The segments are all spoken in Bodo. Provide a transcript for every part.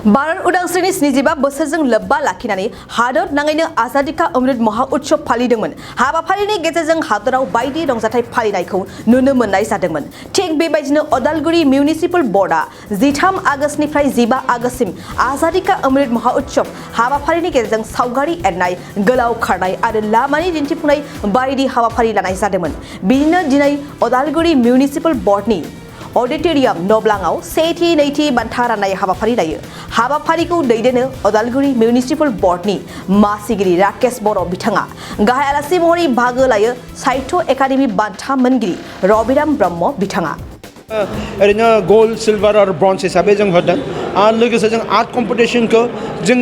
भारत उदांस्रिनि 25 बोसोरजों लोब्बा लाखिनानै हादर नाङैनो आजादी का अमृत महोत्सव फालिदोंमोन। हाबाफारिनि गेजेरजों हादराव बायदि रंजाथाय फालिनायखौ नुनो मोननाय जादोंमोन। थिग बेबायदिनो अदालगुरि मिउनिसिपल बर्डआ 13 आगस्तनिफ्राय 15 आगस्तसिम आजादी का अमृत महोत्सव हाबाफारिनि गेजेरजों सावगारि एरनाय, गोलाव खारनाय आरो लामानि दिन्थिफुंनाय बायदि हाबाफारि लानाय जादोंमोन। बिदिनो दिनै अदालगुरि मिउनिसिपल बर्डनि Auditorium नब्लाङाव सेथि नैथि बान्था राननाय हाबाफारि लायो। हाबाफारिखौ दैदेनो अदालगुरि मिउनिसिपल बर्डनि मासिगिरि राकेश बर' बिथाङा। गाहाय आलासि महरै बाहागो लायो साहित्य एकाडेमि बान्था मोनगिरि रबिराम ब्रह्म बिथाङा। ओरैनो गोल्ड सिलभार आरो ब्रन्ज हिसाबै जों होदों आरो लोगोसे जों आर्ट कम्पिटिशनखौ जों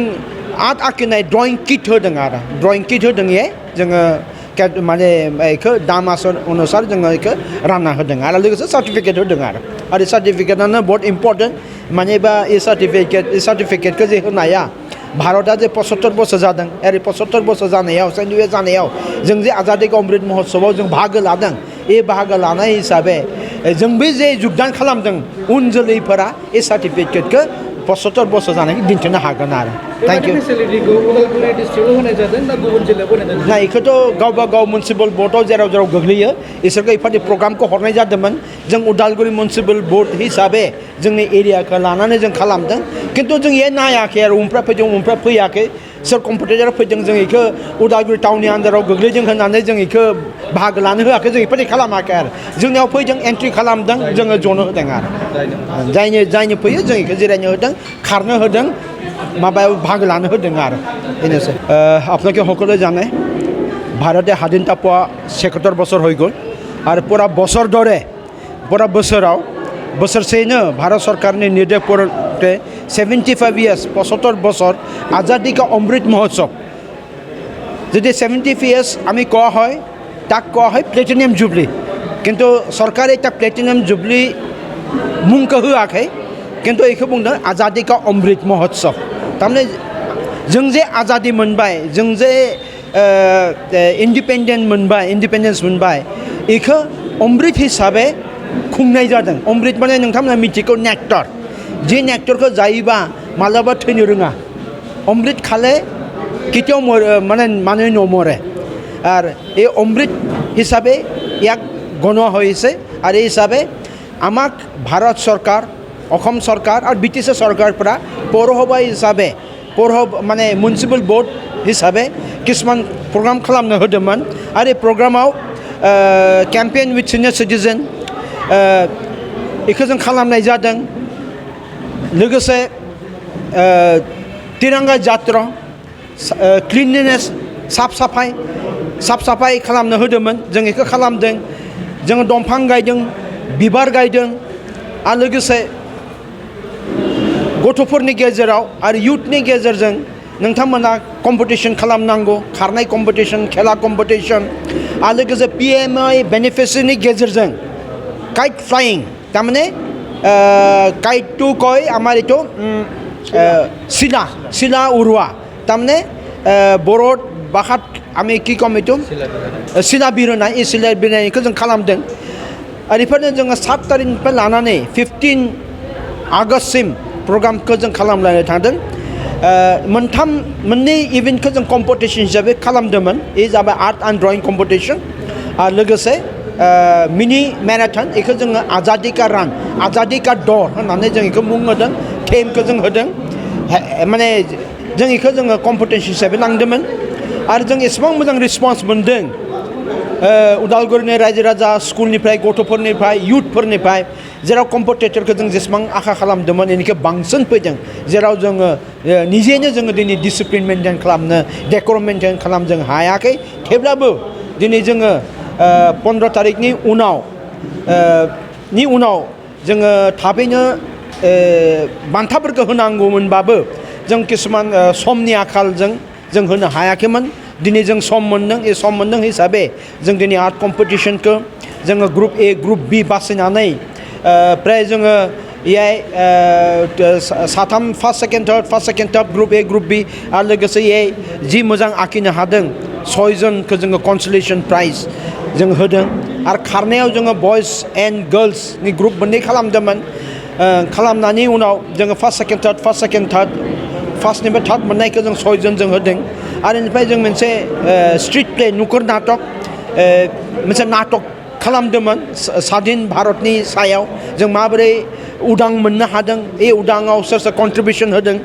आर्ट आखिनाय ड्रयिं किट होदों आरो ड्रयिं किट होदों जोङो माने बेखौ दाम अनुसार जोङो बेखौ रानना होदों आरो लोगोसे सार्टिफिकेट होदों आरो सार्टिफिकेटआनो बहुत इम्पर्टेन्ट माने बा सार्टिफिकेटखौ जे होनाया भारतआ जे 75 बोसोर जादों ओरै 75 बोसोर जानायाव सेन्टिवेट जानायाव जों जे आजादी का अमृत महोत्सवआव जों बाहागो लादों बे बाहागो लानाय हिसाबै जों बे जे योगदान खालामदों उन जोलैफोरा बे सार्टिफिकेटखौ 75 बोसोर जानायखौ दिन्थिनो हागोन आरो थैंक यू ना बेखौथ' गावबा गाव मिउनिसिपाल बर्डआव जेराव जेराव गोग्लैयो इसोरखौ बेफोरबायदि प्रग्रामखौ हरनाय जादोंमोन। जों उदालगुरि मिउनिसिपाल बर्ड हिसाबै जोंनि एरियाखौ लानानै जों खालामदों खिन्थु जों ये नायाखै आरो उनफ्रा फैदों उनफ्रा फैयाखै सोर कम्पिटिटर फैदों जों बेखौ उदालगुरि टाउननि आन्दाराव गोग्लैदों होननानै जों बेखौ बाहागो लानो होआखै जों बेफोरबायदि खालामाखै आरो जोंनियाव फैदों एन्ट्रि खालामदों जोङो जनो होदों आरो जायनो फैयो जों बेखौ जिरायनो होदों खारनो होदों माबायाव बाहागो लानो होदों आरो बेनोसै আপনাকে সকলে জানে ভারতে স্বাধীনতা পোৱা ৭৬ বছৰ হৈ গ'ল আৰু পুৰা বছৰ দৰে পুৰা বছৰसेनो भारत सरकारनि निर्देश पड़ते 75 years 75 বছর आजादी का अमृत महोत्सव যদি 70 years আমি কোৱা হয় তাক কোৱা হয় প্লেটিনিয়াম जुबली কিন্তু सरकारे তাক प्लेटिनियम जुबली मुंखौ होआखै किन्तु बेखौ बुंदों आजादी का अमृत महोत्सव तारमाने जों जे आजादी मोनबाय जों जे इन्डिपेन्डेन्स मोनबाय बेखौ अमृत हिसाबै खुंनाय जादों। अमृत माने नोंथांमोना मिथिगौ नेक्टार जे नेक्टारखौ जायोबा मालाबा थैनो रोङा अमृत खाले केতিয়াও माने नमरे आरो এই अमृत हिसाबै ইয়াক গণোৱা হৈছে আৰু এই হিচাপে আমাক ভাৰত চৰকাৰ অসম চৰকাৰ আৰু ব্ৰিটিছ চৰকাৰৰ পৰা পৌৰসভা হিচাপে মানে মিউনিচিপাল বৰ্ড হিচাপে কিছুমান প্ৰগ্ৰাম খালামनो होदोंमोन आरो प्रग्रामाव केम्पेइन विथ सिनियर सिटिजेन बेखौ जों खालामनाय जादों लोगोसे तिरंगा यात्रा क्लिनलिनेस साफ साफाय खालामनो होदोंमोन जों बेखौ खालामदों जों दंफां गायदों बिबार गायदों आरो लोगोसे गथ'फोरनि गेजेराव आरो युथनि गेजेरजों नोंथांमोना कम्पिटिशन खालामनांगौ खारनाय कम्पिटिशन खेला कम्पिटिशन आरो लोगोसे PMI बेनिफिसियरिनि गेजेरजों काइट फ्लाइंग तारमाने काइटটো কয় আমাৰ এইটো চিলা উৰুৱা तारमाने बर' भाषात আমি কি কম এইটো চিলা बिरनाय এই চিला बिरनायखौ जों खालामदों आरो बेफोरनो जोङो 7 तारिखनिफ्राय लानानै 15 आगस्तसिम प्रग्रामखौ जों खालामलायनो थांदों। मोननै इभेन्टखौ जों कम्पिटिशन हिसाबै खालामदोंमोन बे जाबाय आर्ट एन्ड ड्रयिं कम्पिटिशन आरो लोगोसे मिनि मेराथन बेखौ जोङो आजादी का रान आजादी का दौर होननानै जों बेखौ मुं होदों थेमखौ जों होदों माने जों बेखौ जोङो कम्पिटिशन हिसाबै लांदोंमोन आरो जों एसेबां मोजां रिसपन्स मोनदों उदालगुरिनि रायजो राजा स्कुलनिफ्राय गथ'फोरनिफ्राय युथफोरनिफ्राय जेराव कम्पिटिटरखौ जों जेसेबां आखा खालामदोंमोन बेनिख्रुइ बांसिन फैदों जेराव जोङो निजेनो जोङो दिनै डिसिप्लिन मेनटेन खालामनो डेक'रम मेनटेन खालामनो जों हायाखै थेवब्लाबो दिनै जोङो 15 तारिखनि उनाव जोङो थाबैनो बान्थाफोरखौ होनांगौमोनबाबो जों किसुमान समनि आंखालजों जों होनो हायाखैमोन दिनै जों सम मोनदों हिसाबै जों दिनै आर्ट कम्पिटिशनखौ जोङो ग्रुप A ग्रुप B बासिनानै प्राय जोङो याय साथाम first second third group A group B आरो लोगोसे जि मोजां आखिनो हादों 6 जनखौ जोङो कनसोलेसन प्राइज जों होदों आरो खारनायाव जोङो बयज एन्ड गार्लसनि ग्रुप मोननै खालामदोंमोन खालामनायनि उनाव जोङो फार्स्ट सेकेन्ड थार्ड फार्स्टनिफ्राय थार्ड मोननायखौ जों 6 जन जों होदों आरो बेनिफ्राय जों मोनसे स्ट्रिट प्ले नुखुर नाटक मोनसे नाटक खालामदोंमोन स्वाधीन भारतनि सायाव जों माबोरै उदां मोननो हादों बे उदाङाव सोर सोर कन्ट्रिबिउसन होदों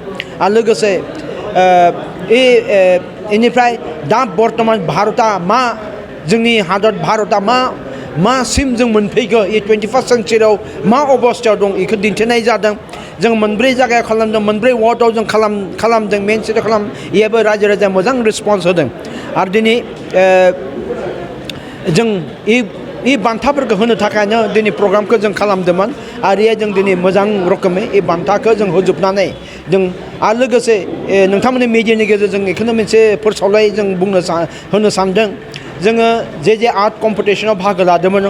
आरो लोगोसे बेनिफ्राय दा बर्तमान भारतआ मा जोंनि हादर भारतआ मासिम जों मोनफैगो ये 21st सेन्चुरियाव मा अबस्थायाव दं बेखौ दिन्थिनाय जादों जों मोनब्रै जायगायाव खालामदों मोनब्रै वार्डआव जों खालामदों मेन सिटियाव बेयावबो रायजो राजाया मोजां रिसपन्स होदों आरो दिनै जों बे बान्थाफोरखौ होनो थाखायनो दिनै प्रग्रामखौ जों खालामदोंमोन आरो जों दिनै मोजां रोखोमै बे बान्थाखौ जों होजोबनानै जों आरो लोगोसे नोंथांमोननि मिडियानि गेजेरजों बेखौनो मोनसे फोसावलाय जों होनो सानदों जोङो जे आर्ट कम्पिटिशनाव बाहागो लादोंमोन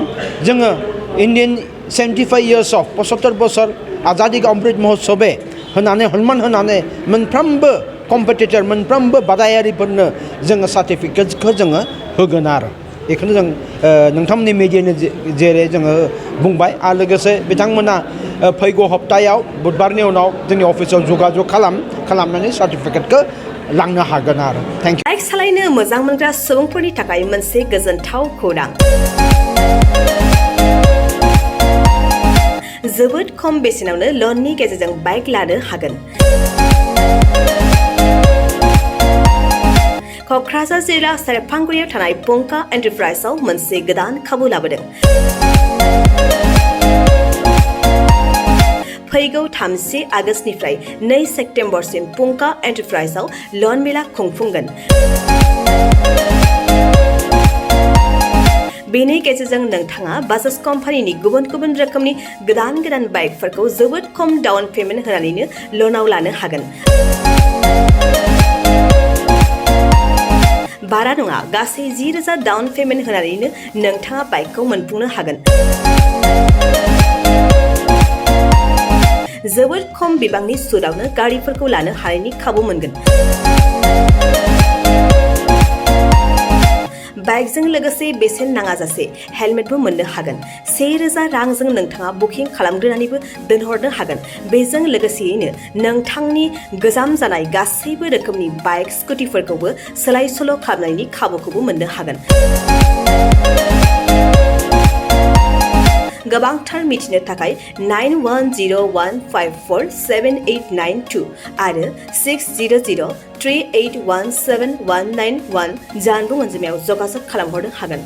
जोङो इन्डियान 75 years of 75 बोसोर आजादी का अमृत महोत्सव होनानै हनमान होनानै मोनफ्रोमबो कम्पिटिटर मोनफ्रोमबो बादायारिफोरनो जोङो सार्टिफिकेटखौ जोङो होगोन आरो बेखौनो जों नोंथांमोननि मिडियानि जेरै जोङो बुंबाय आरो लोगोसे बिथांमोना फैगौ हप्तायाव बुधबारनि उनाव जोंनि अफिसाव जगाजग खालामनानै सार्टिफिकेटखौ लांनो हागोन आरो थेंक इउ। बाइक सालायनो मोजां मोनग्रा सुबुंफोरनि थाखाय मोनसे गोजोनथाव खौरां जोबोद खम बेसेनावनो लननि गेजेरजों बाइक लानो हागोन। क'क्राझार जिल्ला सेरफांगुरियाव थानाय पंका एन्टारप्राइजआव मोनसे गोदान खाबु लाबोदों। फैगौ 30 आगस्तनिफ्राय 2 सेप्तेम्बरसिम पंका एन्टारप्राइजआव लन मेला खुंफुंगोन। बेनि गेजेरजों नोंथाङा बाजाज कम्पानिनि गुबुन गुबुन रोखोमनि गोदान बाइकफोरखौ जोबोद खम डाउन पेमेन्ट होनानैनो लनाव लानो हागोन। बारा नङा गासै 10,000 डाउन पेमेन्ट होनानैनो नोंथाङा बाइकखौ मोनफुंनो हागोन। जोबोद खम बिबांनि सुदआवनो गारिफोरखौ लानो हानायनि खाबु मोनगोन। बाइकजों लोगोसे बेसेन नाङाजासे हेलमेटबो मोननो हागोन। 1,000 रांजों नोंथाङा बुकिं खालामग्रोनानैबो दोनहरनो हागोन। बेजों लोगोसेयैनो नोंथांनि गोजाम जानाय गासैबो रोखोमनि बाइक स्कुटिफोरखौबो सोलाय सोल' खालामनायनि खाबुखौबो मोननो हागोन। गोबांथार मिथिनो थाखाय 9101547892 आरो 60038171191 जानबुं अनजिमायाव जगाजग खालामहरनो हागोन।